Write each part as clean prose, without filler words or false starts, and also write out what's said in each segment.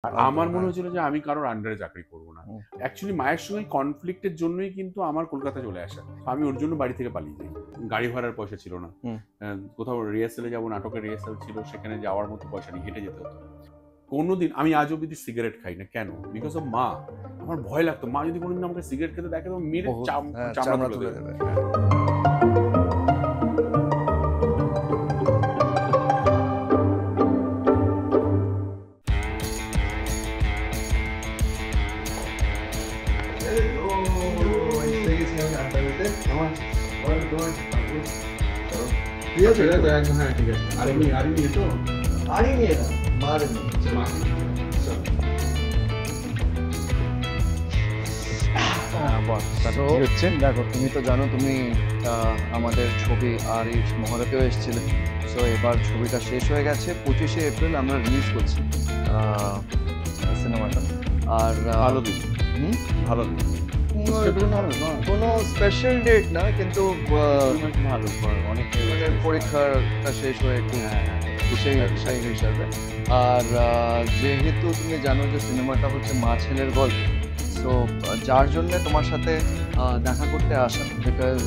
আর আমার মনে হয়েছিল যে আমি কারোর আন্ডারে চাকরি করবো না। অ্যাকচুয়ালি মায়ের সঙ্গে কনফ্লিক্টের জন্যই কিন্তু আমার কলকাতা চলে আসা। আমি ওর জন্য বাড়ি থেকে পালিয়ে যাই। গাড়ি ভাড়ার পয়সা ছিল না। কোথাও রিহার্সালে যাবো, নাটকের রিহার্সাল ছিল, সেখানে যাওয়ার মতো পয়সা নেই, হেঁটে যেতে হতো। কোনোদিন আমি আজ অব্দি সিগারেট খাই না। কেন? বিকজ অফ মা। আমার ভয় লাগতো মা যদি কোনোদিন আমাকে সিগারেট খেতে দেখে তো মেরে চামড়া তুলে দেবে। ঠিক আছে তো একদম, হ্যাঁ ঠিক আছে। আর এমনি তো আড়ি নিয়ে না মার হচ্ছে। দেখো তুমি তো জানো, তুমি আমাদের ছবি আরিশ মহড়াতেও এসেছিলে। সো এবার ছবিটা শেষ হয়ে গেছে, 25শে এপ্রিল আমরা রিলিজ করছি সিনেমাটা। আর ভালো দিন, ভালো দিন, কোনো স্পেশাল ডেট না, কিন্তু ভালো অনেক মানে পরীক্ষাটা শেষ হয়ে একটু সেই হিসাবে। আর যেহেতু তুমি জানো যে সিনেমাটা হচ্ছে মা ছেলের গল্প, সো যার জন্য তোমার সাথে দেখা করতে আসা, বিকজ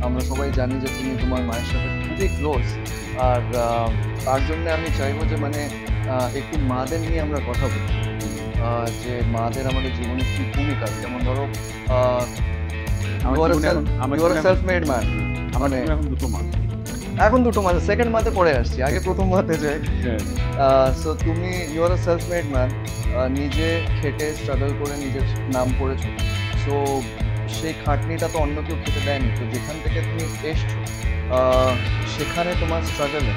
আমরা সবাই জানি যে তুমি তোমার মায়ের সাথে খুবই ক্লোজ। আর তার জন্য আমি চাইবো যে মানে একটু মাদের নিয়ে আমরা কথা বলি, যে মাদের আমাদের জীবনে কি ভূমিকা। যেমন ধরো সেলফ মেড ম্যান, মানে এখন দুটো মাসে সেকেন্ড মাসে পড়ে আসছি, আগে প্রথম মাসে যাই। সো তুমি your a self made man, নিজে খেটে স্ট্রাগল করে নিজের নাম করেছো। সো সেই খাটনিটা তো অন্য কেউ খেতে দেয়নি। তো যেখান থেকে তুমি এসছো সেখানে তোমার স্ট্রাগলে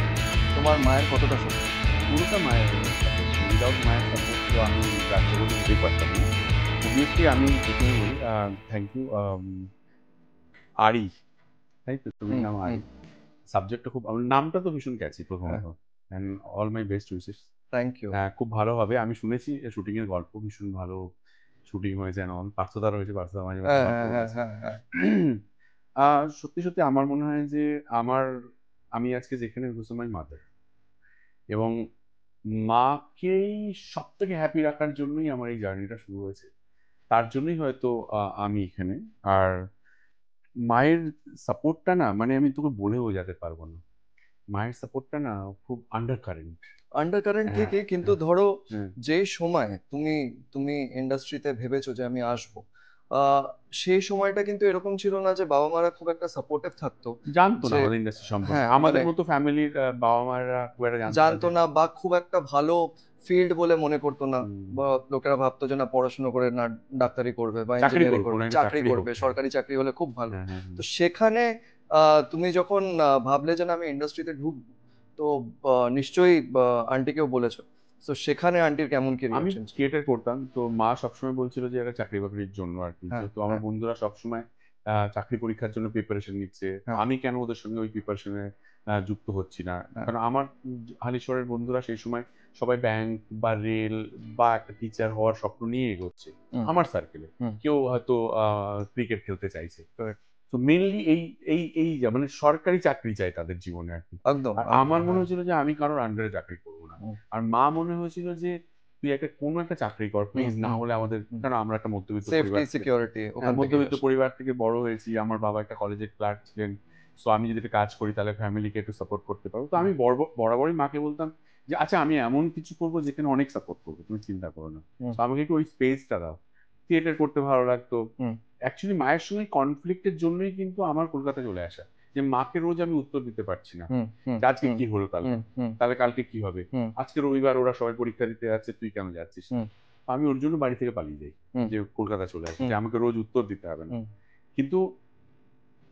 তোমার মায়ের কতটা সাপোর্ট? পুরোটা মায়ের উইদাউট মায়ের সাপোর্ট তো আমি রাজ্য বলে যেতেই পারতাম না। অবভিয়াসলি আমি প্রথমে বলি থ্যাংক ইউ আরি, তাই তো তুমি নাম আরি। সাবজেক্টটা খুব, আমার নামটা তো ভীষণ ক্যাচি প্রথমত, and all my best wishes. Thank you. খুব ভালো হবে। আমি শুনেছি শুটিং এর গল্প ভীষণ ভালো শুটিং হয়েছে, পার্থদা রয়েছে, পার্থদা মাঝে মাঝে সত্যি সত্যি আমার মনে হয় যে আমি আজকে যেখানে মাই মাদার, এবং মাকেই সব থেকে হ্যাপি রাখার জন্যই আমার এই জার্নিটা শুরু হয়েছে। তার জন্যই হয়তো আমি এখানে। আর মায়ের সাপোর্টটা না, মানে আমি তোকে বলে বোঝাতে পারবো না। মায়ের সাপোর্টটা না খুব আন্ডার কারেন্ট ঠিকই, কিন্তু ধরো যে সময় তুমি তুমি ইন্ডাস্ট্রিতে ভেবেছো যে আমি আসবো, সেই সময়টা কিন্তু এরকম ছিল না যে বাবা মারা খুব একটা সাপোর্টিভ থাকতো। জানতো না আমাদের ইন্ডাস্ট্রি সম্পর্কে, আমাদের মতো ফ্যামিলির বাবা মারা খুব একটা জানতো না, বা খুব একটা ভালো ফিল্ড বলে মনে করতো না, বা লোকেরা ভাবতো যে না পড়াশোনা করে না ডাক্তারি করবে বা ইঞ্জিনিয়ারিং করবে, চাকরি করবে, সরকারি চাকরি হলে খুব ভালো। তো সেখানে তুমি যখন ভাবলে যে না আমি ইন্ডাস্ট্রিতে ঢুকবো, তো নিশ্চয়ই আন্টিকেও বলেছো। তো সেখানে আন্টির কেমন কি আমি রিঅ্যাকশন ছিল? থিয়েটার করতাম, তো মা সবসময় বলছিল যে একটা চাকরি বাকরির জন্য আর কি। তো আমার বন্ধুরা সবসময় চাকরি পরীক্ষার জন্য প্রিপারেশন নিচ্ছে, আমি কেন ওদের সঙ্গে ওই প্রিপারেশনে যুক্ত হচ্ছি না? কারণ আমার হালিশহরের বন্ধুরা সেই সময় সবাই ব্যাংক বা রেল বা একটা টিচার হওয়ার স্বপ্ন নিয়ে এগোচ্ছে আমার সার্কেলে। কেউ হয়তো ক্রিকেট খেলতে চাইছে। তো মেনলি এই এই এই মানে সরকারি চাকরি চাই তাদের জীবনে আর কি। আর আমার মনে হয়েছিল যে আমি কারোর আন্ডারে চাকরি করবো না। আর মা মনে হয়েছিল যে তুই কোনো একটা চাকরি কর প্লিজ, না হলে আমাদের, কারণ আমরা একটা মধ্যবিত্ত পরিবার থেকে বড় হয়েছি। আমার বাবা একটা কলেজের ক্লার্ক ছিলেন, সো আমি যদি একটা কাজ করি তাহলে ফ্যামিলিকে একটু সাপোর্ট করতে পারবো। তো আমি বরাবরই মাকে বলতাম যে আচ্ছা আমি এমন কিছু করবো যেখানে অনেক সাপোর্ট করবো, তুমি চিন্তা করো না। তো আমাকে একটু ওই স্পেসটা দাও। থিয়েটার করতে ভালো লাগতো। অ্যাকচুয়ালি মায়ের সঙ্গে কনফ্লিক্টের জন্যই কিন্তু আমার কলকাতা চলে আসা, যে মাকে রোজ আমি উত্তর দিতে পারছি না আজকে কি হলো, তাহলে কালকে কি হবে, আজকে রবিবার ওরা সবাই পরীক্ষা দিতে যাচ্ছে, তুই কেন যাচ্ছিস? আমি ওর জন্য বাড়ি থেকে পালিয়ে যাই, যে কলকাতা চলে আসি, যে আমাকে রোজ উত্তর দিতে হবে না। কিন্তু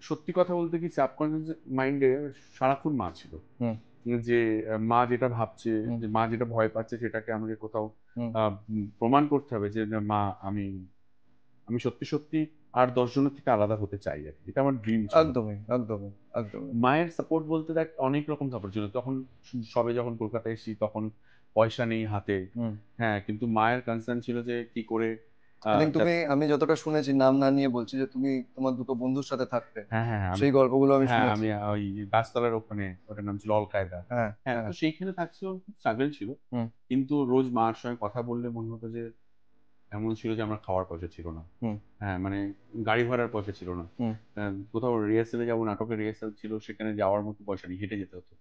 সত্যি কথা বলতে কি, সাবকনসিয়াস মাইন্ডে সারাক্ষণ মা ছিল, যে মা যেটা ভাবছে, যে মা যেটা ভয় পাচ্ছে, সেটাকে আমাকে কোথাও প্রমাণ করতে হবে যে মা আমি আমি সত্যি সত্যি আর 10 জনের থেকে আলাদা হতে চাই আর কি। এটা আমার ড্রিম ছিল। একদমই একদমই একদমই। মায়ের সাপোর্ট বলতে দেখ অনেক রকম সাপোর্ট ছিল। তখন সবে যখন কলকাতায় এসেছি তখন পয়সা নেই হাতে, হ্যাঁ, কিন্তু মায়ের কনসার্ন ছিল যে কি করে আমি যতটা শুনেছি, নাম না নিয়ে বলছি, যে তুমি তোমার দুটো বন্ধুর সাথে থাকতে, হ্যাঁ হ্যাঁ হ্যাঁ, সেই গল্পগুলো আমি হ্যাঁ শুনেছি। আমি ওই গাছতলার ওখানে, ওটার নাম ছিল অল কায়দা। হ্যাঁ, হ্যাঁ, হ্যাঁ। তো সেইখানে থাকছিল, স্ট্রাগল ছিল। হুম, কিন্তু রোজ মার সঙ্গে কথা বললে মনে হতো যে এমন ছিল যে আমার খাওয়ার পয়সা ছিল না। হুম, হ্যাঁ, মানে গাড়ি ভাড়ার পয়সা ছিল না। হুম, কোথাও রিহার্সালে যাবো, নাটকের রিহার্সাল ছিল, সেখানে যাওয়ার মতো পয়সা নেই, হেঁটে যেতে হতো।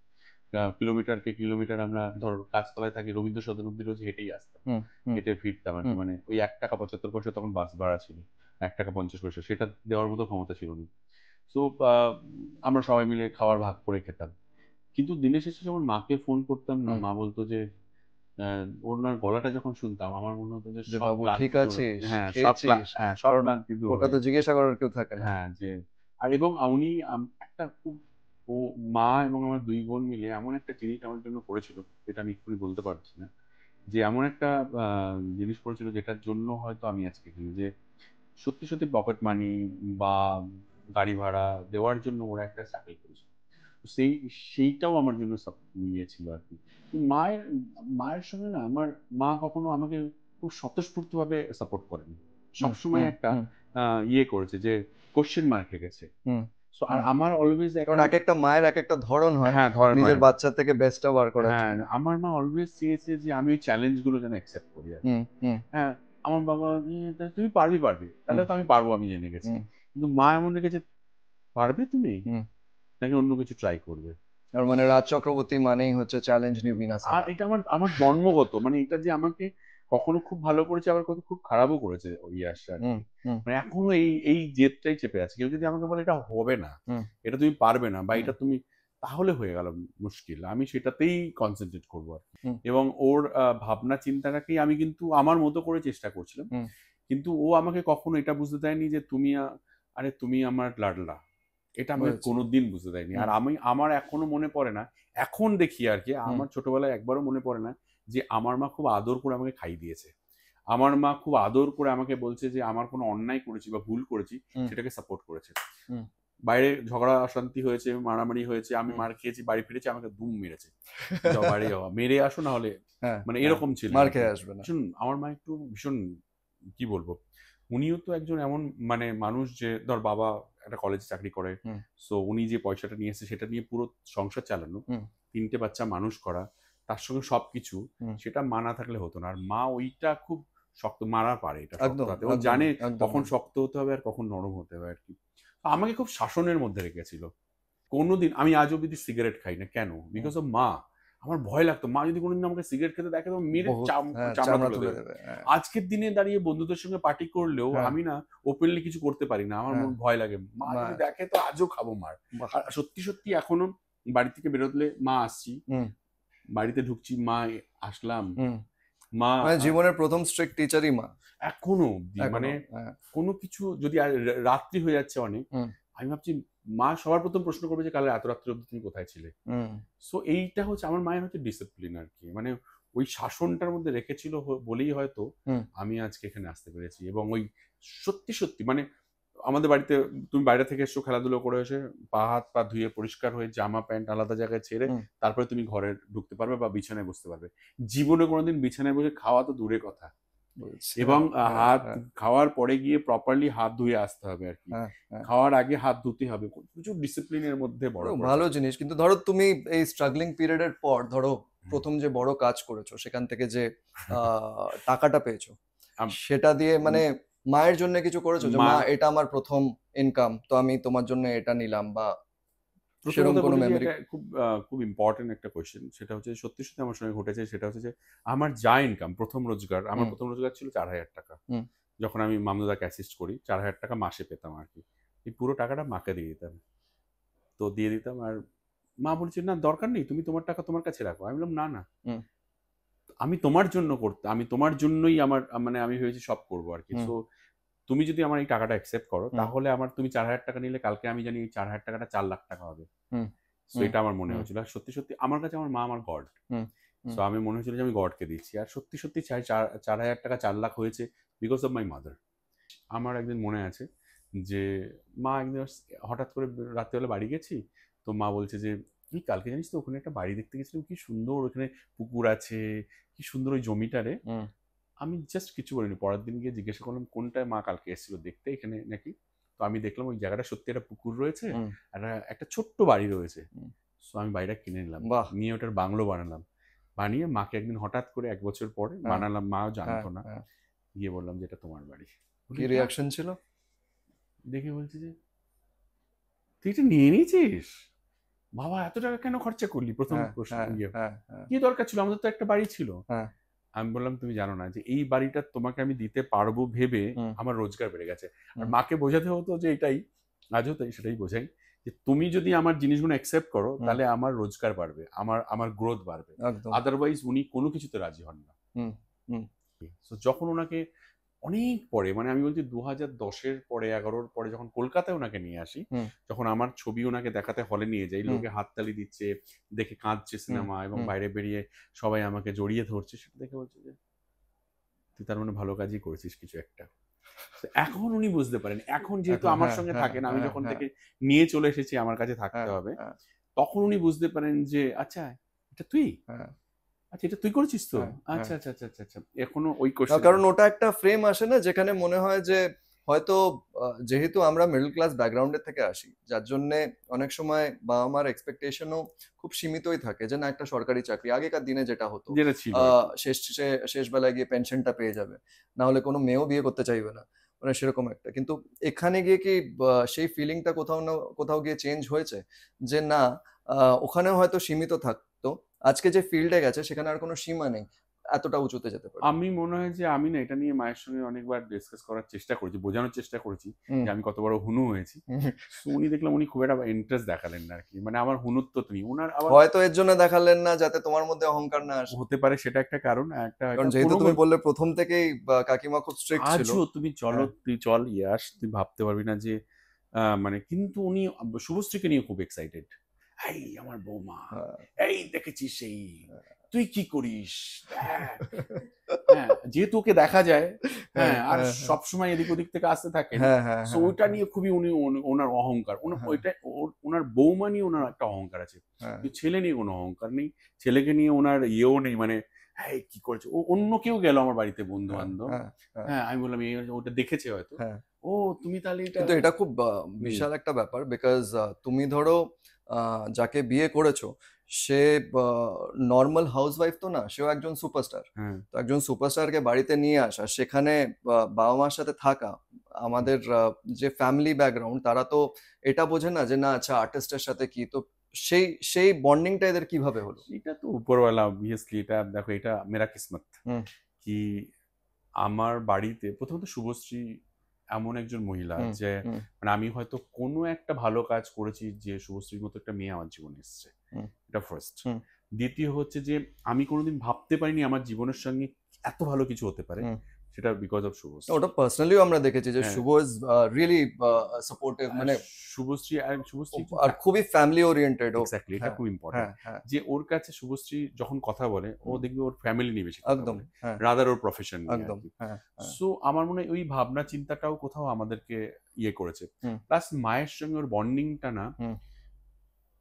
কিলোমিটারকে কিলোমিটার আমরা ধরো গাছতলায় থাকি, রবীন্দ্র সদন অব্দি রোজ হেঁটেই আসতাম, হুম, হুম, হেঁটে ফিরতাম আর কি। হুম, মানে ওই 1 টাকা 75 পয়সা তখন বাস ভাড়া ছিল, 1 টাকা 50 পয়সা, সেটা দেওয়ার মতো ক্ষমতা ছিল না। তো আমরা সবাই মিলে খাবার ভাগ করে খেতাম। কিন্তু দিনের শেষে যখন মাকে ফোন করতাম না, হুম। মা বলতো যে ওনার গলাটা যখন শুনতাম আমার মনে হতো যে যে সব বাবু ঠিক ক্লান্তি চলে, আছিস, হ্যাঁ খেয়েছিস? হ্যাঁ সব কারণ ক্লান্তি দূর ওটা হয়ে তো যেত। জিজ্ঞাসা করার কেউ থাকে না। হ্যাঁ, যে আর এবং উনি একটা খুব, ও মা এবং আমার 2 বোন মিলে এমন একটা জিনিস আমার জন্য করেছিল, যেটা আমি এক্ষুনি বলতে পারছি না। যে এমন একটা জিনিস করেছিল যেটার জন্য হয়তো আমি আজকে এখানে, যে সত্যি সত্যি পকেট মানি বা গাড়ি ভাড়া দেওয়ার জন্য ওরা একটা চাকরি করেছিল। তো সেইটাও আমার জন্য ইয়ে ছিল আর কি। মায়ের মায়ের সঙ্গে না, আমার মা কখনো আমাকে খুব স্বতঃস্ফূর্তভাবে সাপোর্ট করেনি। হুম, সবসময় হুম, একটা হুম, ইয়ে করেছে, যে কোয়েশ্চেন মার্ক রেখেছে। হুম, সো আর হুম। আমার অলওয়েজ কারণ একটা, একেকটা মায়ের একেকটা ধরন হয় হ্যাঁ ধরেন নিজের হয়, বাচ্চার থেকে বেস্টটা বার করার হ্যাঁ জন্য। আমার মা অলওয়েজ চেয়েছে যে আমি ওই চ্যালেঞ্জ গুলো যেন অ্যাকসেপ্ট করি আর কি। হুম, হুম, হ্যাঁ, আমার বাবা তুমি পারবি পারবি, তাহলে হুম, তো আমি পারবো, আমি জেনে গেছি। হুম, কিন্তু মা এমন রেখেছে, পারবে তুমি হুম। নাকি অন্য কিছু ট্রাই করবে। তার মানে রাজ চক্রবর্তী মানেই হচ্ছে চ্যালেঞ্জ নিবি না আর সালা। এটা আমার আমার জন্মগত, মানে এটা যে আমাকে কখনো খুব ভালো করেছে, আবার কখনো খুব খারাপও করেছে ওই ইয়াসটা আর হুম, কি। হুম, মানে এখনো এই এই জেদটাই চেপে আছে। কেউ যদি আমাকে বলে এটা হবে না, হুম, এটা তুমি পারবে না, বা হুম, এটা তুমি, তাহলে হয়ে গেল মুশকিল। আমি সেটাতেই কনসেন্ট্রেট করবো আর কি। হুম, এবং ওর ভাবনা চিন্তাটাকেই আমি কিন্তু আমার মতো করে চেষ্টা করছিলাম। হুম। কিন্তু ও আমাকে কখনো এটা বুঝতে দেয়নি যে তুমি আরে তুমি আমার লাডলা, এটা আমাকে বুঝেছি। কোনোদিন বুঝতে দেয়নি। আর হুম, আমার এখনো মনে পড়ে না, এখন দেখি আর কি, হুম, আমার ছোটবেলায় একবারও মনে পড়ে না যে আমার মা খুব আদর করে আমাকে খাইয়ে দিয়েছে। আমার মা খুব আদর করে আমাকে বলছে যে আমার কোনো অন্যায় করেছি বা ভুল করেছি, হুম, সেটাকে সাপোর্ট করেছে। হুম, বাইরে ঝগড়া অশান্তি হয়েছে, মারামারি হয়েছে, আমি হুম। মার খেয়েছি, বাড়ি ফিরেছি, আমাকে দুম মেরেছে, যাও বাড়ি যাও, মেরে আসো, না হলে হ্যাঁ, মানে হ্যাঁ। এরকম ছিলেন মার আর কি। খেয়ে আসবে না। ভীষণ আমার মা একটু ভীষণ, কি বলবো, উনিও তো একজন এমন মানে মানুষ, যে ধর বাবা একটা কলেজে চাকরি করে, হুম, সো উনি যে পয়সাটা নিয়ে এসেছে সেটা নিয়ে পুরো সংসার চালানো, হুম, 3টে বাচ্চা মানুষ করা, তার সঙ্গে সবকিছু, হুম। সেটা মা না থাকলে হতো না। আর মা ওইটা খুব শক্ত, মারা পারে এটা শক্ত একদম, হাতে, ও একদমই, জানে কখন একদমই। শক্ত হতে হবে আর কখন নরম হতে হবে আর কি। তো আমাকে খুব শাসনের মধ্যে রেখেছিল। কোনোদিন আমি আজ অব্দি সিগারেট খাই না, কেন? হুম। বিকজ অফ মা। আমার ভয় লাগতো, মা যদি কোনোদিন আমাকে সিগারেট খেতে দেখে তো মেরে বহুত, হ্যাঁ, চামড়া চামড়া তুলে তুলে দেবে। দেবে। হ্যাঁ, আজকের দিনে দাঁড়িয়ে বন্ধুদের সঙ্গে পার্টি করলেও হ্যাঁ, আমি না ওপেনলি কিছু করতে পারি না, আমার হ্যাঁ। মন ভয় লাগে, মা মা, যদি দেখে তো আজও খাবো মার। বাহ! আর সত্যি সত্যি এখনো বাড়ি থেকে বেরোলে, মা আসছি, হুম, বাড়িতে ঢুকছি, মা আসলাম, হুম। মা মানে জীবনের ১ম স্ট্রিক্ট টিচারই মা। এখনো অব্দি মানে এখনো। হ্যাঁ। কোনো কিছু যদি রাত্রি হয়ে যাচ্ছে অনেক, হুম, আমি ভাবছি মা সবার প্রথম প্রশ্ন করবে যে কাল এত রাত্রি অব্দি তুমি কোথায় ছিলে। হুম, সো এইটা হচ্ছে আমার মায়ের হচ্ছে ডিসিপ্লিন আর কি, মানে ওই শাসনটার মধ্যে রেখেছিল বলেই হয়তো হুম, আমি আজকে এখানে আসতে পেরেছি। এবং ওই সত্যি সত্যি মানে আমাদের বাড়িতে তুমি বাইরে থেকে এসছো, খেলাধুলো করে এসে হাত পা ধুয়ে পরিষ্কার হয়ে জামা প্যান্ট আলাদা জায়গায় ছেড়ে হুম। তারপরে তুমি ঘরে ঢুকতে পারবে বা বিছানায় বসতে পারবে। জীবনে কোনোদিন বিছানায় বসে খাওয়া তো দূরের কথা, বুঝছি। এবং হ্যাঁ, হ্যাঁ, হাত হ্যাঁ, খাওয়ার পরে গিয়ে প্রপারলি হাত ধুয়ে আসতে হবে আর কি। হ্যাঁ, হ্যাঁ। খাওয়ার আগে হাত ধুতে হবে, প্রচুর ডিসিপ্লিনের মধ্যে বড় করেছে। ভালো জিনিস। কিন্তু ধরো তুমি এই স্ট্রাগলিং পিরিয়ড এর পর ধরো ১ম যে বড় কাজ করেছো, সেখান থেকে যে আ টাকাটা পেয়েছো, আম- সেটা দিয়ে মানে মায়ের জন্য কিছু করেছো? যে মা, মা এটা আমার ১ম ইনকাম, তো আমি তোমার জন্য এটা নিলাম, বা প্রথম সেরকম কথা কোনো বলি যে মেমোরি? এটা খুব ইম্পর্টেন্ট একটা কোয়েশ্চেন। সেটা হচ্ছে সত্যি সত্যি আমার সঙ্গে ঘটেছে। সেটা হচ্ছে যে আমার যা ইনকাম, প্রথম রোজগার, আমার হুম, প্রথম রোজগার ছিল ৪,০০০ টাকা। হুম, যখন আমি মামদুদাকে অ্যাসিস্ট করি, ৪,০০০ টাকা মাসে পেতাম আর কি। এই পুরো টাকাটা মাকে দিয়ে দিতাম। তো দিয়ে দিতাম, আর মা বলছে না দরকার নেই, তুমি তোমার টাকা তোমার কাছে রাখো। আমি বললাম না না, হুম, আমি তোমার জন্য করতে, আমি তোমার জন্যই আমার মানে আমি ভেবেছি সব করবো আর কি। হুম, সো তুমি যদি আমার এই টাকাটা অ্যাকসেপ্ট করো, হুম, তাহলে আমার তুমি ৪,০০০ টাকা নিলে কালকে আমি জানি এই ৪,০০০ টাকাটা 4,00,000 টাকা হবে। হুম, সো হুম, এটা আমার মনে হুম, হয়েছিল। আর সত্যি সত্যি আমার কাছে আমার মা আমার গড। হুম, হুম, সো আমি মনে হয়েছিল যে আমি গডকে দিচ্ছি। আর সত্যি সত্যি ৪,০০০ টাকা 4,00,000 হয়েছে বিকজ অফ মাই মাদার। আমার একদিন মনে আছে যে মা একদিন হঠাৎ করে রাত্রেবেলা বাড়ি গেছি, তো মা বলছে যে তুই কালকে জানিস তো ওখানে একটা বাড়ি দেখতে গেছিলাম, কি সুন্দর, ওখানে পুকুর আছে, কি সুন্দর ওই জমিটা রে। হুম, আমি জাস্ট কিছু বলিনি, পরের দিন গিয়ে জিজ্ঞাসা করলাম কোনটায় মা কালকে এসেছিল দেখতে এখানে নাকি। তো আমি দেখলাম ওই জায়গাটা সত্যি একটা পুকুর রয়েছে, একটা ছোট্ট বাড়ি রয়েছে। সো আমি বাড়িটা কিনে নিলাম, নিয়ে ওটার বাংলো বানালাম, বানিয়ে মাকে একদিন হঠাৎ করে 1 বছর পরে বানালাম, মাও জানতো না, গিয়ে বললাম যে এটা তোমার বাড়ি। কি রিয়াকশন ছিল? দেখে বলছি যে তুই এটা নিয়ে নিয়েছিস, বাবা এত টাকা কেন খরচা করলি? প্রথম প্রশ্ন, কি দরকার ছিল, আমাদের তো একটা বাড়ি ছিল। আমি বললাম তুমি জানো না যে এই বাড়িটা তোমাকে আমি দিতে পারবো ভেবে আমার রোজগার বেড়ে গেছে। আর মাকে বোঝাতে হতো যে এটাই, আজও তাই সেটাই বোঝাই, যে তুমি যদি আমার জিনিসগুলো অ্যাকসেপ্ট করো তাহলে আমার রোজগার বাড়বে, আমার গ্রোথ বাড়বে, আদারওয়াইজ উনি কোনো কিছুতে রাজি হন না। তো যখন ওনাকে অনেক পরে, মানে আমি বলছি 2010-এর পরে 11-র পরে যখন কলকাতায় ওনাকে নিয়ে আসি, যখন আমার ছবি ওনাকে দেখাতে হলে নিয়ে যাই, লোকে হাততালি দিচ্ছে, দেখে কাঁদছে সিনেমা, এবং বাইরে বেরিয়ে সবাই আমাকে জড়িয়ে ধরছে, সেটা দেখে বলছে যে তুই তার মানে ভালো কাজই করেছিস কিছু একটা। এখন উনি বুঝতে পারেন, এখন যেহেতু আমার সঙ্গে থাকেন, আমি যখন থেকে নিয়ে চলে এসেছি আমার কাছে থাকতে হবে, তখন উনি বুঝতে পারেন যে আচ্ছা এটা তুই, আচ্ছা এটা তুই করেছিস তো, আচ্ছা আচ্ছা আচ্ছা আচ্ছা। এখনো ওই কোশ্চেন, কারণ ওটা একটা ফ্রেম আসে না যেখানে মনে হয় যে হয়তো যেহেতু আমরা মিডল ক্লাস ব্যাকগ্রাউন্ডের থেকে আসি, যার জন্য অনেক সময় বাবা মার এক্সপেকটেশনও খুব সীমিতই থাকে, যে না একটা সরকারি চাকরি, আগেকার দিনে যেটা হতো শেষ বেলায় গিয়ে পেনশনটা পেয়ে যাবে, না হলে কোনো মেয়েও বিয়ে করতে চাইবে না, মানে সেরকম একটা। কিন্তু এখানে গিয়ে কি সেই ফিলিংটা কোথাও না কোথাও গিয়ে চেঞ্জ হয়েছে, যে না ওখানেও হয়তো সীমিত থাকতো, আজকে যে ফিল্ডে গেছে সেখানে আর কোনো সীমা নেই, এতটা উঁচুতে যেতে পারে? আমি মনে হয় যে আমি না এটা নিয়ে মায়ের সঙ্গে অনেকবার ডিসকাস করার চেষ্টা করেছি, বোঝানোর চেষ্টা করেছি যে আমি কত বড় হুনু হয়েছি। উনি দেখলাম উনি খুব একটা ইন্টারেস্ট দেখালেন না আর কি, মানে আমার হুনুত্ব তুমি ওনার আবার হয়তো এর জন্য দেখালেন না যাতে তোমার মধ্যে অহংকার না আসে, হতে পারে সেটা একটা কারণ। কারণ যেহেতু তুমি বললে প্রথম থেকেই কাকিমা খুব স্ট্রিক্ট ছিল। আজও তুমি চলো, তুই চল ইয়াস, তুই ভাবতে পারবি না যে মানে, কিন্তু উনি শুভশ্রীকে নিয়ে খুব এক্সাইটেড, এই আমার বৌমা, এই দেখেছিস সেই তুই কি করিস, যেহেতু ওকে দেখা যায়, আর সবসময় এদিক ওদিক থেকে আসতে থাকে, ওইটা নিয়ে খুবই উনি ওনার অহংকার, ওইটা ওনার বৌমা নিয়ে ওনার একটা অহংকার আছে, ছেলে নিয়ে কোনো অহংকার নেই, ছেলেকে নিয়ে ওনার ইয়েও নেই, মানে হ্যাঁ কি করেছে ও, অন্য কেউ গেল আমার বাড়িতে বন্ধু বান্ধব, আমি বললাম ওটা দেখেছে হয়তো, ও তুমি তাহলে কিন্তু এটা খুব বিশাল একটা ব্যাপার, বিকজ তুমি ধরো যাকে বিয়ে করেছো সে নর্মাল হাউসওয়াইফ তো না, সেও একজন সুপারস্টার। তো একজন সুপারস্টারকে বাড়িতে নিয়ে আসা, সেখানে বাবা মার সাথে থাকা, আমাদের যে ফ্যামিলি ব্যাকগ্রাউন্ড, তারা তো এটা বোঝে না যে না আচ্ছা আর্টিস্টের সাথে কি, তো সেই বন্ডিংটা এদের কিভাবে হলো? এটা তো উপরওয়ালা অবভিয়াসলি, এটা দেখো এটা মেরা কিসমত কি আমার বাড়িতে প্রথমত শুভশ্রী এমন একজন মহিলা যে মানে আমি হয়তো কোনো একটা ভালো কাজ করেছি যে শুভশ্রীর মতো একটা মেয়ে আমার জীবনে এসছে, এটা ফার্স্ট। দ্বিতীয় হচ্ছে যে আমি কোনোদিন ভাবতে পারিনি আমার জীবনের সঙ্গে এত ভালো কিছু হতে পারে, সেটা বিকজ অফ শুভশ্রী। ওটা পার্সোনালিও আমরা দেখেছি যে শুভ ইজ রিয়েলি সাপোর্টিভ, মানে শুভশ্রী আর খুবই ফ্যামিলি ওরিয়েন্টেড। এক্স্যাক্টলি, এটা খুব ইম্পর্টেন্ট যে ওর কাছে শুভশ্রী যখন কথা বলে ও দেখবে ওর ফ্যামিলি নিয়ে বেশি কথা বলে, রাদার ওর প্রফেশন নিয়ে। একদম। সো আমার মনে হয় ওই ভাবনা চিন্তাটাও কোথাও আমাদেরকে ইয়ে করেছে। প্লাস মায়ের সঙ্গে ওর বন্ডিংটা না,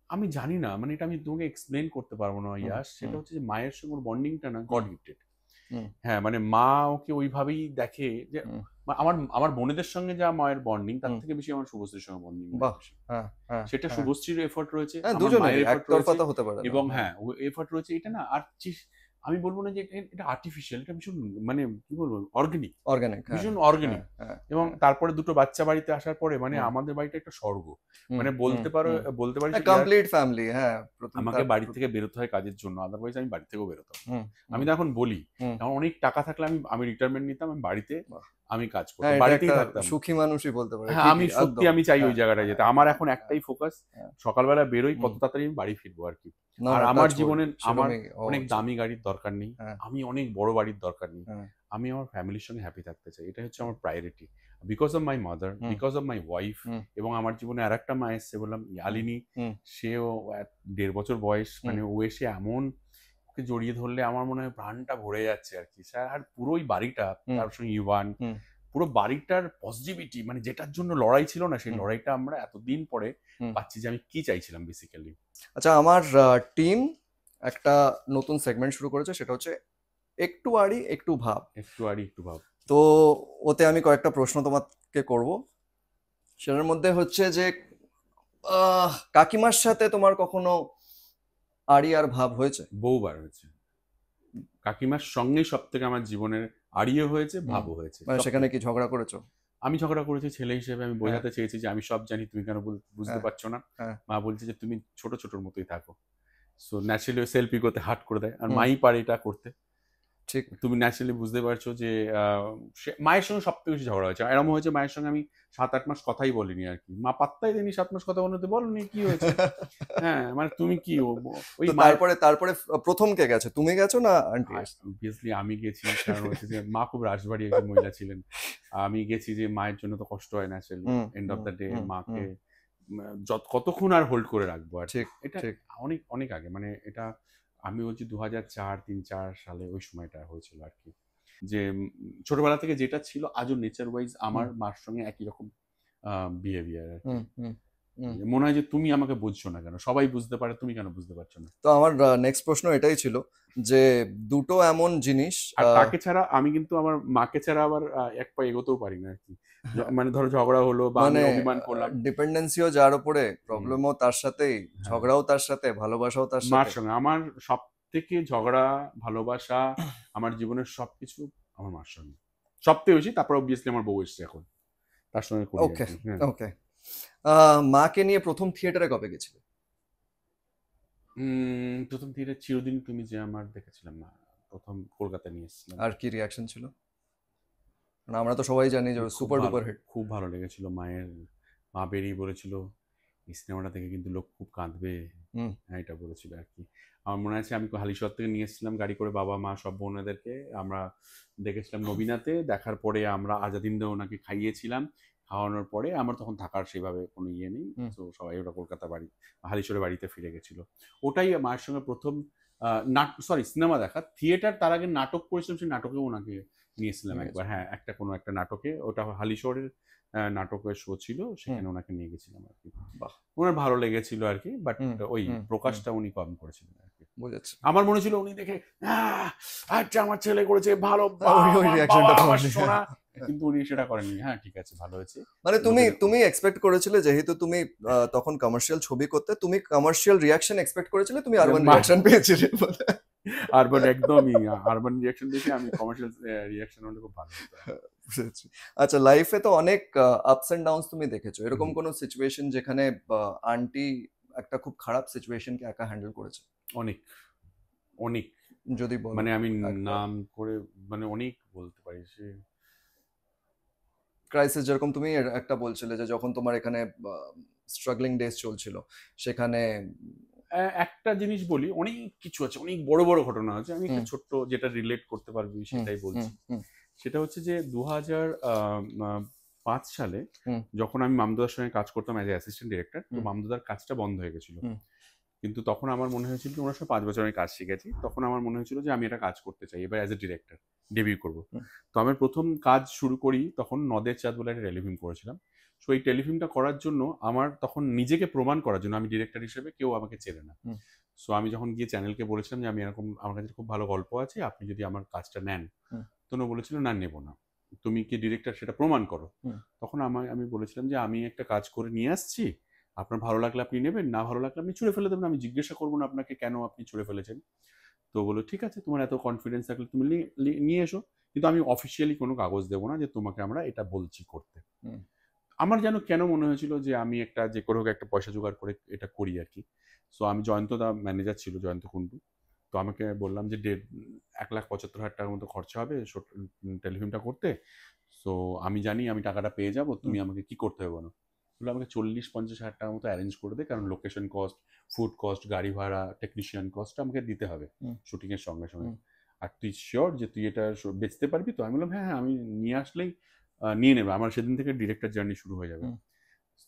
আমি জানি না, মানে এটা আমি তোমাকে এক্সপ্লেন করতে পারবো না ইয়াস, সেটা হচ্ছে যে মায়ের সঙ্গে ওর বন্ডিংটা না গড গিফটেড। হ্যাঁ, মানে মা ওকে ওইভাবেই দেখে যে আমার বোনেদের সঙ্গে যা মায়ের বন্ডিং তার থেকে বেশি আমার শুভশ্রীর সঙ্গে বন্ডিং, সেটা শুভশ্রীর এফোর্ট রয়েছে, এবং হ্যাঁ এফোর্ট রয়েছে, এটা না। আর আমি বলবো না যে এটা আর্টিফিশিয়াল, এটা ভীষণ মানে কি বলবো অর্গানিক, ভীষণ অর্গানিক। এবং তারপরে দুটো বাচ্চা বাড়িতে আসার পরে মানে আমাদের বাড়িটা একটা স্বর্গ, মানে বলতে পারি কমপ্লিট ফ্যামিলি। হ্যাঁ, আমাকে বাড়ি থেকে বেরোতে হয় কাজের জন্য, আদারওয়াইজ আমি বাড়ি থেকেও বেরোতাম। আমি তো এখন বলি আমার অনেক টাকা থাকলে আমি রিটায়ারমেন্ট নিতাম, আমি বাড়িতে আমি কাজ করতাম, বাড়িতেই থাকতাম, সুখী মানুষই বলতে পারে। হ্যাঁ, আমি সত্যি আমি চাই ওই জায়গাটায় যেতে। আমার এখন একটাই ফোকাস, সকালবেলা বেরোই কত তাড়াতাড়ি আমি বাড়ি ফিরবো আর কি। আর আমার জীবনে আমার অনেক দামি গাড়ির দরকার নেই, আমি অনেক বড় বাড়ির দরকার নেই, আমি আমার ফ্যামিলির সঙ্গে হ্যাপি থাকতে চাই, এটা হচ্ছে আমার priority. Because of my mother, because of my wife, এবং আমার জীবনে আর একটা মা এসছে বললাম ইয়ালিনী, সেও 1.5 বছর বয়স, মানে ও এসে এমন ওকে জড়িয়ে ধরলে আমার মনে হয় প্রাণটা ভরে যাচ্ছে আর কি স্যার। আর পুরোই বাড়িটা, তার সঙ্গে ইভান, পুরো বাড়িটার পজিটিভিটি, মানে যেটার জন্য লড়াই ছিল না, সেই লড়াইটা আমরা এতদিন পরে পাচ্ছি যে আমি কি চাইছিলাম বেসিক্যালি। আচ্ছা, আমার টিম একটা নতুন সেগমেন্ট শুরু করেছে, সেটা হচ্ছে একটু আড়ি একটু ভাব। একটু আড়ি একটু ভাব। তো ওতে আমি কয়েকটা প্রশ্ন তোমাকে করব। সেটার মধ্যে হচ্ছে যে কাকিমার সাথে তোমার কখনো আড়ি আর ভাব হয়েছে? বহুবার হয়েছে। কাকিমার সঙ্গে সব থেকে আমার জীবনের আড়িও হয়েছে, ভাবও হয়েছে। মানে সেখানে কি ঝগড়া করেছো? আমি ঝগড়া করেছি ছেলে হিসেবে, আমি হ্যাঁ। বোঝাতে চেয়েছি যে আমি সব জানি, তুমি কেন বুঝতে হ্যাঁ, পারছো না। হ্যাঁ। মা বলছে যে তুমি ছোট ছোটর মতোই থাকো। সো ন্যাচারালি সেলফ ইগোতে হার্ট করে দেয়, আর হুম। মাই পারে এটা করতে। ঠিক। তুমি ন্যাচারালি বুঝতে পারছো যে মায়ের সঙ্গে সবথেকে বেশি ঝগড়া হয়েছে। এরকম হয়েছে মায়ের সঙ্গে আমি 7-8 মাস কথাই বলিনি আর কি। মা পাত্তাই দেয়নি 7 মাস কথা বলতে, বলনি কি হয়েছে। হ্যাঁ, মানে তুমি কি ওই তো মায়ের তারপরে প্রথম কে গেছে, তুমি গেছো না আন্টি? অবভিয়াসলি আমি গেছি, কারণ হচ্ছে যে মা খুব রাশবাড়ি একজন মহিলা ছিলেন। আমি গেছি যে মায়ের জন্য তো কষ্ট হয় naturally, end of the day মাকে কতক্ষণ আর হোল্ড করে রাখবো আর কি। ঠিক, এটা ঠিক। অনেক অনেক আগে, মানে এটা আমি বলছি 2004-3-4 সালে ওই সময়টা হয়েছিল আর কি। যে ছোটবেলা থেকে যেটা ছিল আজও নেচার ওয়াইজ আমার মার সঙ্গে একই রকম বিহেভিয়ার আর কি। মনে হয় যে তুমি আমাকে বুঝছো না কেন, সবাই বুঝতে পারে, তুমি কেন বুঝতে পারছো না। তো আমার নেক্সট প্রশ্ন এটাই ছিল যে দুটো এমন জিনিস আর তাকে ছাড়া আমি কিন্তু আমার মাকে ছাড়া আবার এক পা এগোতেও পারি না আর কি। মানে ধরো ঝগড়া হলো বা আমি মানে অভিমান করলাম, ডিপেন্ডেন্সিও যার উপরে, প্রবলেমও তার সাথেই, ঝগড়াও তার সাথে, ভালোবাসাও তার মার সাথে। সঙ্গে আমার সব থেকে ঝগড়া, ভালোবাসা, আমার জীবনের সবকিছু আমার মার সঙ্গে সবথেকে বেশি। তারপর অবভিয়াসলি আমার বউ এসছে এখন, তার সঙ্গে করি আর ওকে, কি। হ্যাঁ। ওকে। মাকে নিয়ে প্রথম থিয়েটারে কবে গেছিলে? প্রথম থিয়েটার চিরদিন তুমি যে আমার দেখেছিলাম না, প্রথম কলকাতা নিয়ে এসেছিলাম। আর কি রিয়াকশন ছিল? মানে আমরা তো সবাই জানি যে সুপার ডুপার হিট। খুব ভালো লেগেছিল মায়ের। মা বেরিয়ে বলেছিল এই সিনেমাটা থেকে কিন্তু লোক খুব কাঁদবে, হ্যাঁ এটা বলেছিল আর কি। আমার মনে আছে আমি হালিশহর থেকে নিয়ে এসেছিলাম গাড়ি করে, বাবা মা সব বোনেদেরকে। আমরা দেখেছিলাম নবীনাতে, দেখার পরে আমরা আজাদিন্দে ওনাকে খাইয়েছিলাম। খাওয়ানোর পরে আমার তখন থাকার সেভাবে কোনো ইয়ে নেই, তো সবাই ওরা কলকাতা বাড়ি, হালিশহরের বাড়িতে ফিরে গেছিল। ওটাই মায়ের সঙ্গে প্রথম সিনেমা দেখা। থিয়েটার তার আগে নাটক করেছিলাম, সেই নাটকেও ওনাকে নিয়েছিলাম একবার। হ্যাঁ, কোনো একটা নাটকে, ওটা হালিশহরের নাটকের শো ছিল, সেখানে ওনাকে নিয়ে গেছিলাম আর কি। ওনার ভালো লেগেছিল আর কি, বাট ওই প্রকাশটা উনি কম করেছিলেন আর কি। বুঝেছি। আমার মনে ছিল উনি দেখে আচ্ছা আমার ছেলে করেছে ভালো, শোনা, কিন্তু উনি সেটা করেননি। হ্যাঁ ঠিক আছে, ভালো হয়েছে। মানে তুমি এক্সপেক্ট করেছিলে, যেহেতু তুমি তখন কমার্শিয়াল ছবি করতে, তুমি কমার্শিয়াল রিয়াকশন এক্সপেক্ট করেছিলে, তুমি আরবান রিয়াকশন পেয়েছিলে। আরবান একদমই, আরবান রিয়াকশন দেখে আমি কমার্শিয়াল রিয়াকশন হলে খুব ভালো হতো। বুঝেছি। আচ্ছা, লাইফে তো অনেক আপস এন্ড ডাউনস তুমি দেখেছো, এরকম কোন সিচুয়েশন যেখানে আন্টি একটা খুব খারাপ সিচুয়েশনকে একা হ্যান্ডেল করেছে? অনেক অনেক, যদি বলো মানে আমি নাম করে মানে অনেক বলতে পারি। সে ক্রাইসিস, যেরকম তুমি একটা বলছিলে যে যখন তোমার এখানে স্ট্রাগলিং ডেজ চলছিল, সেখানে একটা জিনিস বলি, অনেক কিছু আছে, অনেক বড় বড় ঘটনা আছে। আমি একটা ছোট্ট যেটা রিলেট করতে পারবি সেটাই বলছি। সেটা হচ্ছে যে 2005 সালে যখন আমি মামদুদার সঙ্গে কাজ করতাম অ্যাজ এ অ্যাসিস্ট্যান্ট ডিরেক্টর, তো মামদুদার কাজটা বন্ধ হয়ে গেছিল। কিন্তু তখন আমার মনে হয়েছিল যে ওনার সঙ্গে 5 বছর আমি কাজ শিখেছি, তখন আমার মনে হয়েছিল যে আমি এটা কাজ করতে চাই, এবার অ্যাজ এ ডিরেক্টর ডেবিউ করবো। তো আমি প্রথম কাজ শুরু করি তখন নদের চাঁদ বলে একটা টেলিফিল্ম করেছিলাম। সো এই টেলিফিল্মটা করার জন্য আমার তখন নিজেকে প্রমাণ করার জন্য, আমি ডিরেক্টর হিসেবে কেউ আমাকে চেনে না। সো আমি যখন গিয়ে চ্যানেলকে বলেছিলাম যে আমি এরকম, আমার কাছে খুব ভালো গল্প আছে, আপনি যদি আমার কাজটা নেন, তো উনি বলেছিল না নেবো না, তুমি কি ডিরেক্টর সেটা প্রমাণ করো। তখন আমি বলেছিলাম যে আমি একটা কাজ করে নিয়ে আসছি, আপনার ভালো লাগলে আপনি নেবেন, না ভালো লাগলে আপনি ছুঁড়ে ফেলে দেবেন, আমি জিজ্ঞাসা করবো না আপনাকে কেন আপনি ছুঁড়ে ফেলেছেন। তো বলো ঠিক আছে, তোমার এত কনফিডেন্স থাকলে তুমি নিয়ে এসো, কিন্তু আমি অফিসিয়ালি কোনো কাগজ দেবো না যে তোমাকে আমরা এটা বলছি করতে। আমার যেন কেন মনে হয়েছিল যে আমি একটা যে করে হোক একটা পয়সা জোগাড় করে এটা করি আর কি। সো আমি জয়ন্ত দা ম্যানেজার ছিল, জয়ন্ত কুন্ডু, তো আমাকে বললাম যে 1,75,000 টাকার মতো খরচা হবে টেলিফিল্মটা করতে। সো আমি জানি আমি টাকাটা পেয়ে যাব, তুমি আমাকে কি করতে হবে বলো। বলে আমাকে 40-50 হাজার টাকার মতো অ্যারেঞ্জ করে দে, কারণ লোকেশন কস্ট, ফুড কস্ট, গাড়ি ভাড়া, টেকনিশিয়ান কস্ট আমাকে দিতে হবে শুটিং এর সঙ্গে সঙ্গে। আর তুই শিওর যে তুই এটা বেচতে পারবি? তো আমি বললাম হ্যাঁ হ্যাঁ, আমি নিয়ে আসলেই নিয়ে নেবে, আমার সেদিন থেকে ডিরেক্টর জার্নি শুরু হয়ে যাবে।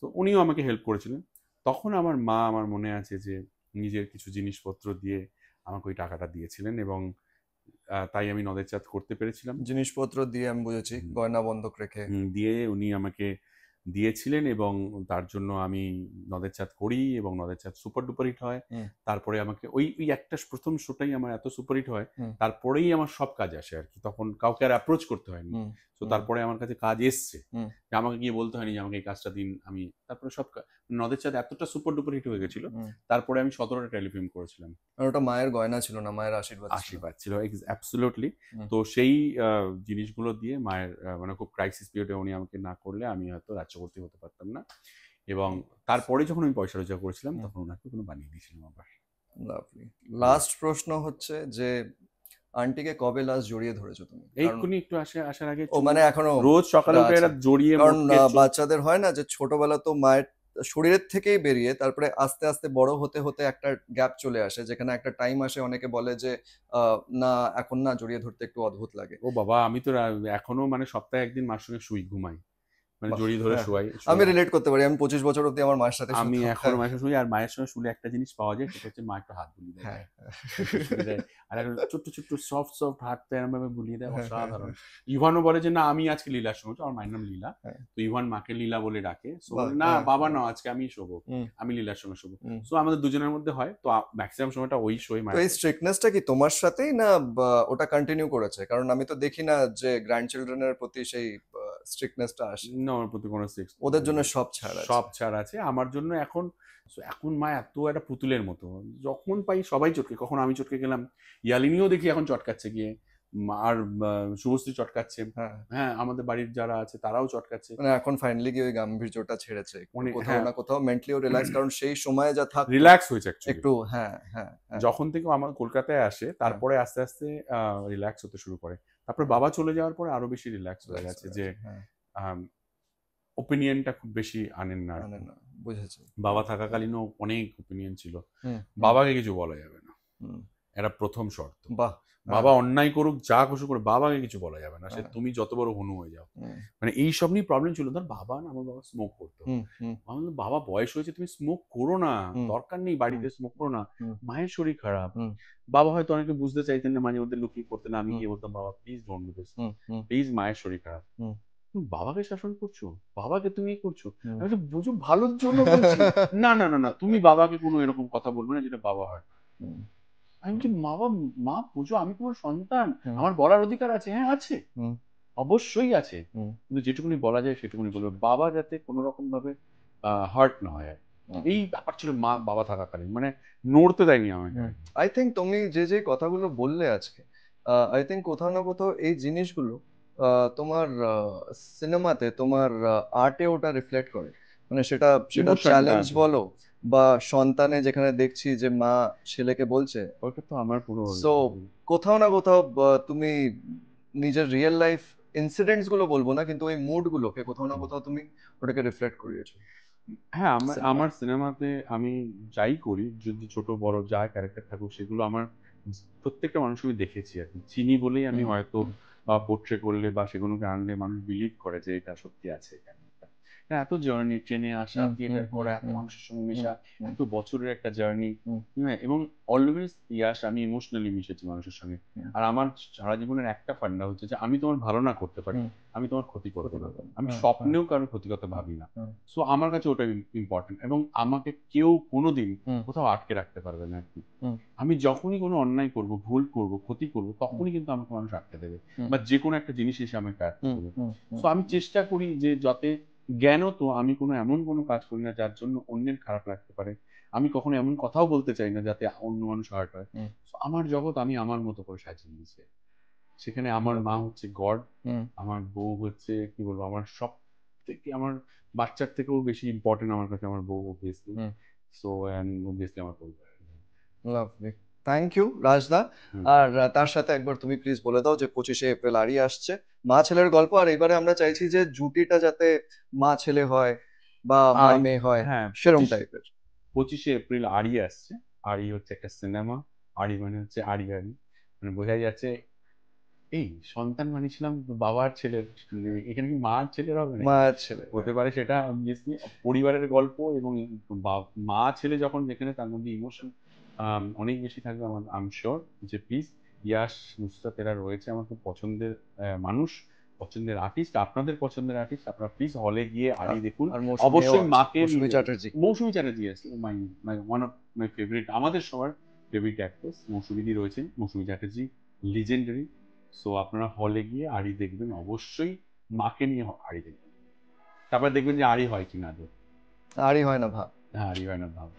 তো উনিও আমাকে হেল্প করেছিলেন। তখন আমার মা, আমার মনে আছে যে নিজের কিছু জিনিসপত্র দিয়ে আমাকে ওই টাকাটা দিয়েছিলেন, এবং তাই আমি নদের চাঁদ করতে পেরেছিলাম। জিনিসপত্র দিয়ে আমি বুঝেছি, গয়না বন্ধক রেখে দিয়ে উনি আমাকে দিয়েছিলেন, এবং তার জন্য আমি নদের চাঁদ করি এবং নদের চাঁদ সুপার ডুপার হিট হয়। তারপরে আমাকে ওই ওই একটা প্রথম শোটাই আমার এত সুপার হিট হয়, তারপরেই আমার সব কাজ আসে আর কি, তখন কাউকে আর অ্যাপ্রোচ করতে হয়নি। তো তারপরে আমার কাছে কাজ এসছে, যে আমাকে গিয়ে বলতে হয়নি যে আমাকে এই কাজটা দিন, আমি তারপরে সব নদের চাঁদ এতটা সুপার ডুপার হিট হয়ে গেছিল, তারপরে আমি 17টা টেলিফিল্ম করেছিলাম। আর ওটা মায়ের গয়না ছিল না, মায়ের আশীর্বাদ ছিল। আশীর্বাদ ছিল, অ্যাবসলিউটলি। তো সেই জিনিসগুলো দিয়ে মায়ের মানে খুব ক্রাইসিস পিরিয়ডে উনি আমাকে না করলে আমি হয়তো রাজ্যবর্তী হতে পারতাম না, এবং তারপরে যখন আমি পয়সা রোজগার করেছিলাম তখন ওনাকে কোনো বানিয়ে দিয়েছিলাম আবার। লাভলি। লাস্ট প্রশ্ন হচ্ছে যে আন্টিকে কবে লাস্ট জড়িয়ে ধরেছো তুমি? এইক্ষুনি একটু আসার আগে ও মানে এখনো রোজ সকালে উঠে এরা জড়িয়ে, কারণ বাচ্চাদের হয় না যে ছোটবেলা তো মায়ের শরীরের থেকেই বেরিয়ে তারপরে আস্তে আস্তে বড় হতে হতে একটা গ্যাপ চলে আসে, যেখানে একটা টাইম আসে অনেকে বলে যে না এখন না, জড়িয়ে ধরতে একটু অদ্ভুত লাগে। ও বাবা, আমি তো এখনো মানে সপ্তাহে একদিন মার সঙ্গে শুই, ঘুমাই, মানে জড়িয়ে ধরে শোয়াই। আমি রিলেট করতে পারি, আমি 25 বছর অব্দি আমার মায়ের সাথে আমি এখন মায়ের সঙ্গে শুই, আর মায়ের সঙ্গে শুলে একটা জিনিস পাওয়া যায়, সেটা হচ্ছে মা একটু হাত বুলিয়ে দেয়, আর এখন ছোট্ট ছোট্ট সফট সফট হাতটা এরকম ভাবে বুলিয়ে দেয়, অসাধারণ। ইভানও বলে যে না আমি আজকে লীলার সঙ্গে, আমার মায়ের নাম লীলা, তো ইভান মাকে লীলা বলে ডাকে, না বাবা না আজকে আমি শোবো, আমি লীলার সঙ্গে শোবো। সো আমাদের দুজনের মধ্যে হয়, তো ম্যাক্সিমাম সময়টা ওই শোই। তো এই স্ট্রিক্টনেসটা কি তোমার সাথেই না ওটা কন্টিনিউ করেছে? কারণ আমি তো দেখি না যে গ্র্যান্ড চিলড্রেনের প্রতি সেই স্ট্রিক্টনেসটা আসে। না, আমার প্রতি কোনো ওদের জন্য সব ছাড় আছে, সব ছাড় আছে। আমার জন্য এখন মা এত একটা পুতুলের মতো, যখন পাই সবাই চটকে, কখন আমি চটকে গেলাম, ইয়ালিনীও দেখি এখন চটকাচ্ছে গিয়ে, আর শুভশ্রী চটকাচ্ছে, হ্যাঁ আমাদের বাড়ির যারা আছে তারাও চটকাচ্ছে, মানে এখন ফাইনালি কি ওই গাম্ভীর্যটা ছেড়েছে কোথাও না কোথাও, মেন্টালিও রিল্যাক্স, কারণ সেই সময় যা থাক রিল্যাক্স হয়েছে একটু। হ্যাঁ হ্যাঁ, যখন থেকে আমার কলকাতায় আসে তারপরে আস্তে আস্তে রিল্যাক্স হতে শুরু করে, তারপরে বাবা চলে যাওয়ার পরে আরো বেশি রিল্যাক্স হয়ে গেছে, যে ওপিনিয়নটা খুব বেশি আনেন না। বুঝেছি। বাবা থাকাকালীনও অনেক ওপিনিয়ন ছিল, বাবাকে কিছু বলা যাবে না, এটা প্রথম শর্ত। বাবা অন্যায় করুক, যা কিছু করে, বাবাকে কিছু বলা যাবে না, সে তুমি যত বড় হনু হয়ে যাও। মানে এইসব নিয়ে প্রবলেম ছিল। ধর বাবা না, আমার বাবা স্মোক করতো, বাবা বয়স হয়েছে, তুমি স্মোক করো না, দরকার নেই, বাড়িতে স্মোক করো না, মায়ের শরীর খারাপ। বাবা হয়তো অনেকে বুঝতে চাইতেন না, মাঝে মধ্যে লুকিয়ে করতেন, আমি গিয়ে বলতাম বাবা please don't do this, please, মায়ের শরীর খারাপ। বাবাকে শাসন করছো, বাবাকে তুমি করছো, বুঝো ভালোর জন্য বলছি, না না না না, তুমি বাবাকে কোনো এরকম কথা বলবে না যেটা বাবা হয়। আমি বলছি মা বুঝো, আমি তোমার সন্তান, আমার বলার অধিকার আছে। হ্যাঁ আছে, অবশ্যই আছে, কিন্তু যেটুকুনি বলা যায় সেটুকুনি বলবে, বাবা যাতে কোনো রকম ভাবে হার্ট না হয়। এই ব্যাপার ছিল মা বাবা থাকাকালীন, মানে নড়তে দেয়নি আমাকে। আই থিঙ্ক তুমি যে যে কথাগুলো বললে আজকে, আই থিঙ্ক কোথাও না কোথাও এই জিনিসগুলো তোমার সিনেমাতে, তোমার আর্টে ওটা রিফ্লেক্ট করে, মানে সেটা চ্যালেঞ্জ বলো বা সন্তানে, যেখানে দেখছি যে মা ছেলেকে বলছে, ওটা তো আমার পুরো, সো কোথাও না কোথাও তুমি নিজের রিয়েল লাইফ ইনসিডেন্টস গুলো বলবো না, কিন্তু ওই মুড গুলোকে কোথাও না কোথাও তুমি ওটাকে রিফ্লেক্ট করিয়েছো। হ্যাঁ, আমার সিনেমাতে আমি যাই করি, যদি ছোট বড় যা ক্যারেক্টার থাকুক, সেগুলো আমার প্রত্যেকটা মানুষকে আমি দেখেছি আর কি, চিনি বলেই আমি হয়তো পোর্ট্রে করলে বা সেগুলোকে আনলে মানুষ বিলিভ করে যে এটা সত্যি আছে এখানে। এত জার্নি, ট্রেনে আসা, থিয়েটার করা, এত মানুষের সঙ্গে মেশা, এত বছরের একটা জার্নি, এবং অলওয়েজ ইয়াস আমি ইমোশনালি মিশেছি মানুষের সঙ্গে। আর আমার সারা জীবনের একটা ফান্ডা হচ্ছে যে আমি তোমার ভালো না করতে পারি, আমি তোমার ক্ষতি করবো না, আমি স্বপ্নেও কারোর ক্ষতির কথা ভাবি না। সো আমার কাছে ওটা ইম্পর্টেন্ট, এবং আমাকে কেউ কোনোদিন কোথাও আটকে রাখতে পারবে না আর কি। আমি যখনই কোনো অন্যায় করব, ভুল করব, ক্ষতি করব, তখনই কিন্তু আমাকে মানুষ আটকে দেবে, বা যে কোনো একটা জিনিস এসে আমাকে আটকে দেবে। সো আমি চেষ্টা করি যে যাতে জ্ঞানত আমি এমন কোনো কাজ করি না যার জন্য অন্যের খারাপ লাগতে পারে, আমি কখনো এমন কথাও বলতে চাই না যাতে অন্য মানুষ হার্ট হয়। আমার জগৎ আমি আমার মতো করে সাজিয়ে নিয়েছি, সেখানে আমার মা হচ্ছে গড, আমার বউ হচ্ছে কি বলবো, আমার সব থেকে, আমার বাচ্চার থেকেও বেশি ইম্পর্টেন্ট আমার কাছে আমার বউ, অবভিয়াসলি। সো এন্ড অবভিয়াসলি আমার পরিবার। লাভলি, থ্যাংক ইউ রাজদা। আর তার সাথে একবার তুমি প্লিজ বলে দাও যে 25শে এপ্রিল আরই আসছে, মা ছেলের গল্প, আর এবারে আমরা চাইছি যে জুটিটা যাতে মা ছেলে হয় বা মা মেয়ে হয়, সেরকম টাইপের। 25শে এপ্রিল আরই আসছে। আরই হচ্ছে একটা সিনেমা, আরই মানে হচ্ছে আরি, মানে বোঝাই যাচ্ছে এই সন্তান মানেছিলাম বাবার ছেলের, এখানে কি মার ছেলের হবে না, মার ছেলে হতে পারে, সেটা অবভিয়াসলি পরিবারের গল্প, এবং মা ছেলে যখন, যেখানে তার মধ্যে ইমোশন অনেক বেশি থাকবে। আই এম শিওর যে প্লিজ ইয়াশ, নুসরাত এরা রয়েছে আমার খুব পছন্দের মানুষ, পছন্দের আর্টিস্ট, আপনাদের পছন্দের আর্টিস্ট, আপনারা প্লিজ হলে গিয়ে আড়ি দেখুন। আর অবশ্যই মাকে মৌসুমী চ্যাটার্জি। মৌসুমী চ্যাটার্জি আছে, ওয়ান অফ মাই ফেভারিট, আমাদের সবার ফেভারিট অ্যাক্ট্রেস মৌসুমীদি রয়েছেন। মৌসুমী চ্যাটার্জি লিজেন্ডারি। সো আপনারা হলে গিয়ে আড়ি দেখবেন, অবশ্যই মাকে নিয়ে আড়ি দেখবেন, তারপরে দেখবেন যে আড়ি হয় কিনা আদৌ। আরই হয় না ভাব। হ্যাঁ, আড়ি হয় না ভাব।